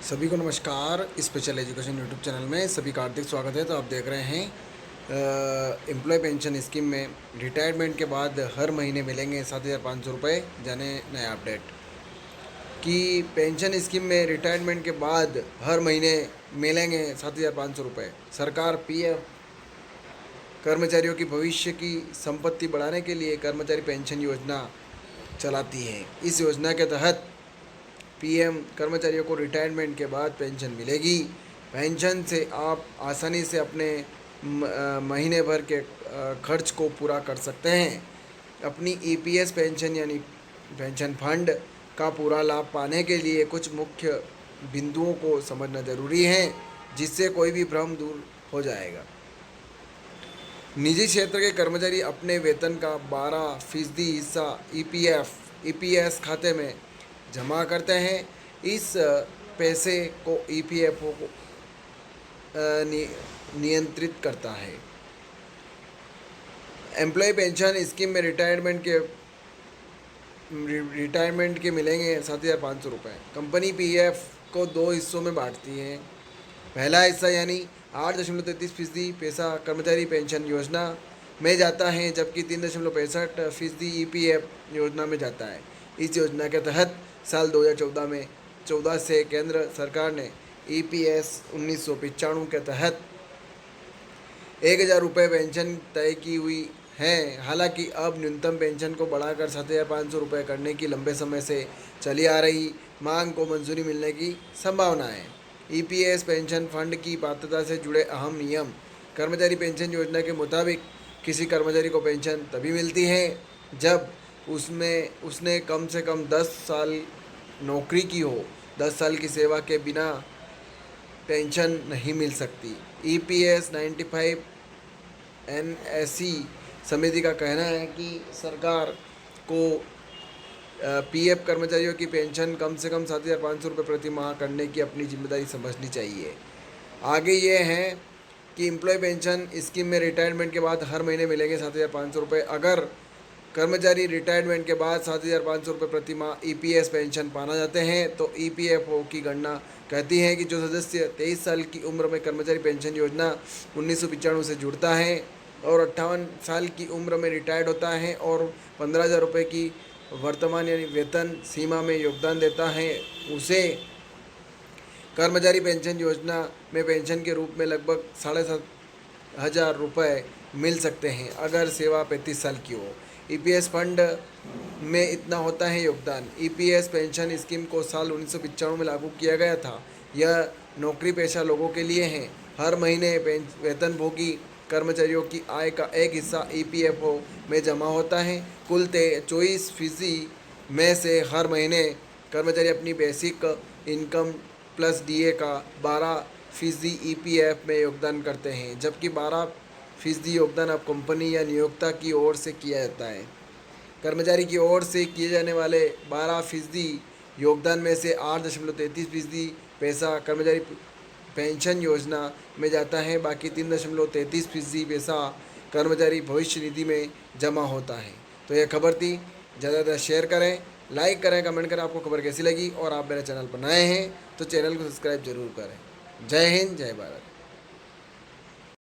सभी को नमस्कार। स्पेशल एजुकेशन यूट्यूब चैनल में सभी का हार्दिक स्वागत है। तो आप देख रहे हैं एम्प्लॉय पेंशन स्कीम में रिटायरमेंट के बाद हर महीने मिलेंगे 7,500 रुपये। जाने नया अपडेट कि पेंशन स्कीम में रिटायरमेंट के बाद हर महीने मिलेंगे 7,500 रुपये। सरकार पीएफ कर्मचारियों की भविष्य की संपत्ति बढ़ाने के लिए कर्मचारी पेंशन योजना चलाती है। इस योजना के तहत पीएम कर्मचारियों को रिटायरमेंट के बाद पेंशन मिलेगी। पेंशन से आप आसानी से अपने महीने भर के खर्च को पूरा कर सकते हैं। अपनी ईपीएस पेंशन यानी पेंशन फंड का पूरा लाभ पाने के लिए कुछ मुख्य बिंदुओं को समझना ज़रूरी है, जिससे कोई भी भ्रम दूर हो जाएगा। निजी क्षेत्र के कर्मचारी अपने वेतन का 12% हिस्सा ईपीएस खाते में जमा करते हैं। इस पैसे को ईपीएफओ को नियंत्रित करता है। एम्प्लॉय पेंशन स्कीम में रिटायरमेंट के मिलेंगे 7,500 रुपये। कंपनी पीएफ को 2 हिस्सों में बांटती है। पहला हिस्सा यानी 8.33% पैसा कर्मचारी पेंशन योजना में जाता है, जबकि 3.65% ईपीएफ योजना में जाता है। इस योजना के तहत साल 2014 से केंद्र सरकार ने ईपीएस 1995 के तहत 1,000 रुपये पेंशन तय की हुई है। हालांकि अब न्यूनतम पेंशन को बढ़ाकर 7,500 रुपये करने की लंबे समय से चली आ रही मांग को मंजूरी मिलने की संभावना है। ईपीएस पेंशन फंड की पात्रता से जुड़े अहम नियम। कर्मचारी पेंशन योजना के मुताबिक किसी कर्मचारी को पेंशन तभी मिलती है जब उसने कम से कम 10 साल नौकरी की हो। 10 साल की सेवा के बिना पेंशन नहीं मिल सकती। ईपीएस 95 एनएसई समिति का कहना है कि सरकार को पीएफ कर्मचारियों की पेंशन कम से कम 7,500 रुपये प्रति माह करने की अपनी जिम्मेदारी समझनी चाहिए। आगे ये है कि एम्प्लॉय पेंशन स्कीम में रिटायरमेंट के बाद हर महीने मिलेंगे 7,500 रुपये। अगर कर्मचारी रिटायरमेंट के बाद 7,500 रुपये प्रति माह ईपीएस पेंशन पाना चाहते हैं तो ईपीएफओ की गणना कहती है कि जो सदस्य 23 साल की उम्र में कर्मचारी पेंशन योजना 1995 से जुड़ता है और 58 साल की उम्र में रिटायर्ड होता है और 15,000 रुपये की वर्तमान यानी वेतन सीमा में योगदान देता है, उसे कर्मचारी पेंशन योजना में पेंशन के रूप में लगभग 7,500 रुपये मिल सकते हैं अगर सेवा 35 साल की हो। ईपीएस फंड में इतना होता है योगदान। ईपीएस पेंशन स्कीम को साल 1995 में लागू किया गया था। यह नौकरी पेशा लोगों के लिए है। हर महीने वेतनभोगी कर्मचारियों की आय का एक हिस्सा ईपीएफओ में जमा होता है। कुल 24% में से हर महीने कर्मचारी अपनी बेसिक इनकम प्लस डीए का 12% ईपीएफ में योगदान करते हैं, जबकि 12% योगदान अब कंपनी या नियोक्ता की ओर से किया जाता है। कर्मचारी की ओर से किए जाने वाले 12% योगदान में से 8.33% पैसा कर्मचारी पेंशन योजना में जाता है। बाकी 3.33% पैसा कर्मचारी भविष्य निधि में जमा होता है। तो यह खबर थी। ज़्यादा शेयर करें, लाइक करें, कमेंट करें आपको खबर कैसी लगी। और आप मेरे चैनल पर नए हैं तो चैनल को सब्सक्राइब जरूर करें। जय हिंद, जय भारत।